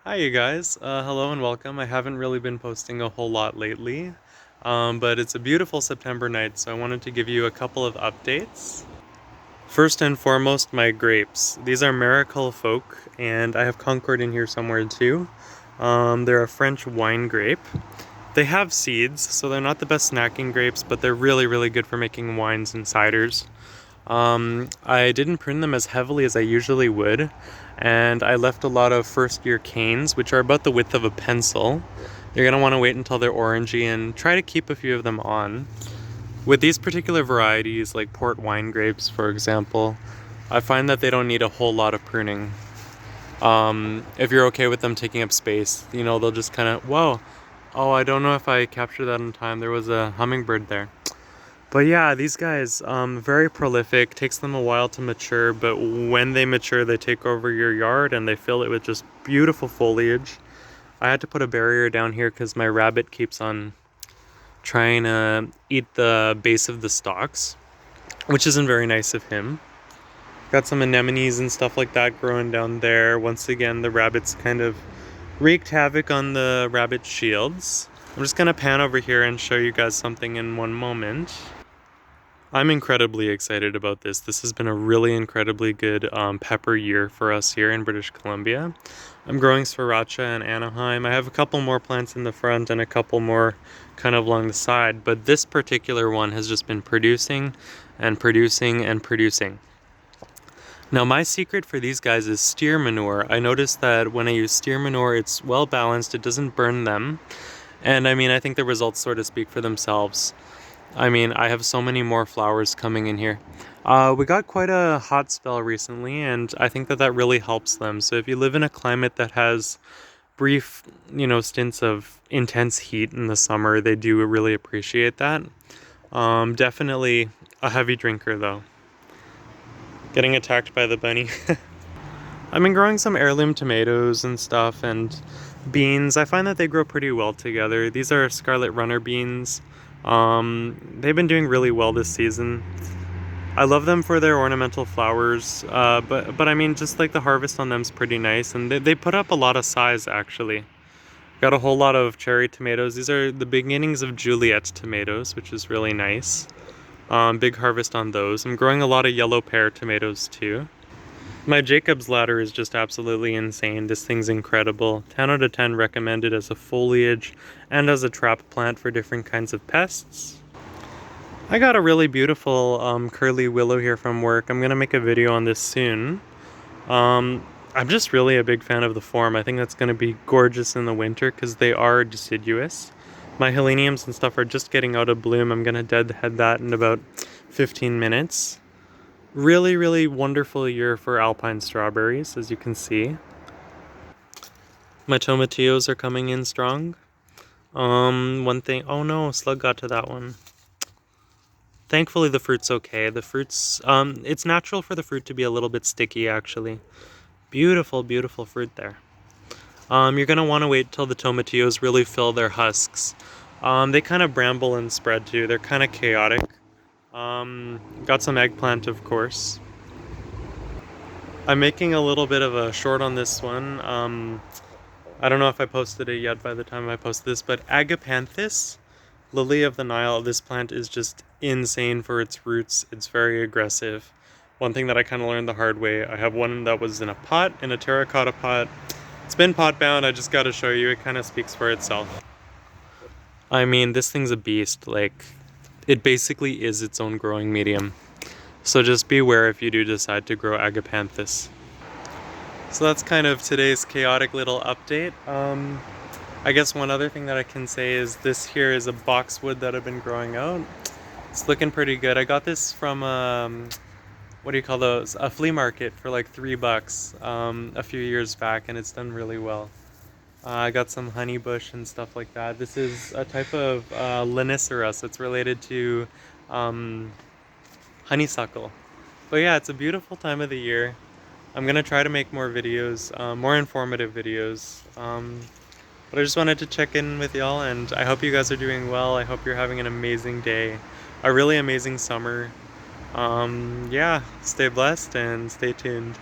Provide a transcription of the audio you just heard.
Hi, you guys. Hello and welcome. I haven't really been posting a whole lot lately, but it's a beautiful September night, so I wanted to give you a couple of updates. First and foremost, my grapes. These are Maricule Folk, and I have Concord in here somewhere too. They're a French wine grape. They have seeds, so they're not the best snacking grapes, but they're really, really good for making wines and ciders. I didn't prune them as heavily as I usually would, and I left a lot of first year canes, which are about the width of a pencil. You're going to want to wait until they're orangey and try to keep a few of them on. With these particular varieties, like port wine grapes, for example, I find that they don't need a whole lot of pruning. If you're okay with them taking up space, they'll just kind of, whoa, oh, I don't know if I captured that in time. There was a hummingbird there. But yeah, these guys, very prolific, takes them a while to mature, but when they mature, they take over your yard and they fill it with just beautiful foliage. I had to put a barrier down here because my rabbit keeps on trying to eat the base of the stalks, which isn't very nice of him. Got some anemones and stuff like that growing down there. Once again, the rabbits kind of wreaked havoc on the rabbit shields. I'm just gonna pan over here and show you guys something in one moment. I'm incredibly excited about this. This has been a really incredibly good pepper year for us here in British Columbia. I'm growing Sriracha in Anaheim. I have a couple more plants in the front and a couple more kind of along the side, but this particular one has just been producing and producing and producing. Now my secret for these guys is steer manure. I noticed that when I use steer manure, it's well balanced, it doesn't burn them. And I mean, I think the results sort of speak for themselves. I mean, I have so many more flowers coming in here. We got quite a hot spell recently, and I think that that really helps them. So if you live in a climate that has brief, stints of intense heat in the summer, they do really appreciate that. Definitely a heavy drinker though. Getting attacked by the bunny. I've been growing some heirloom tomatoes and stuff, and beans. I find that they grow pretty well together. These are Scarlet Runner beans. They've been doing really well this season. I love them for their ornamental flowers, but I mean, just like the harvest on them is pretty nice, and they put up a lot of size actually. Got a whole lot of cherry tomatoes. These are the beginnings of Juliet tomatoes, which is really nice. Big harvest on those. I'm growing a lot of yellow pear tomatoes too. My Jacob's ladder is just absolutely insane. This thing's incredible. 10 out of 10 recommended as a foliage and as a trap plant for different kinds of pests. I got a really beautiful curly willow here from work. I'm gonna make a video on this soon. I'm just really a big fan of the form. I think that's gonna be gorgeous in the winter because they are deciduous. My heleniums and stuff are just getting out of bloom. I'm gonna deadhead that in about 15 minutes. Really, really wonderful year for alpine strawberries, as you can see. My tomatillos are coming in strong. One thing, oh no, slug got to that one. Thankfully the fruit's okay. The fruit's, it's natural for the fruit to be a little bit sticky actually. Beautiful, beautiful fruit there. You're gonna wanna wait till the tomatillos really fill their husks. They kind of bramble and spread too. They're kind of chaotic. Got some eggplant, of course. I'm making a little bit of a short on this one. I don't know if I posted it yet by the time I post this, but Agapanthus, lily of the Nile, this plant is just insane for its roots. It's very aggressive. One thing that I kind of learned the hard way, I have one that was in a pot, in a terracotta pot. It's been pot bound, I just gotta show you, it kind of speaks for itself. I mean, this thing's a beast, like, it basically is its own growing medium. So just beware if you do decide to grow Agapanthus. So that's kind of today's chaotic little update. I guess one other thing that I can say is this here is a boxwood that I've been growing out. It's looking pretty good. I got this from, what do you call those? A flea market for like $3 a few years back, and it's done really well. I got some honeybush and stuff like that. This is a type of Laniceras. It's related to honeysuckle. But yeah, it's a beautiful time of the year. I'm gonna try to make more videos, more informative videos. But I just wanted to check in with y'all, and I hope you guys are doing well. I hope you're having an amazing day, a really amazing summer. Yeah, stay blessed and stay tuned.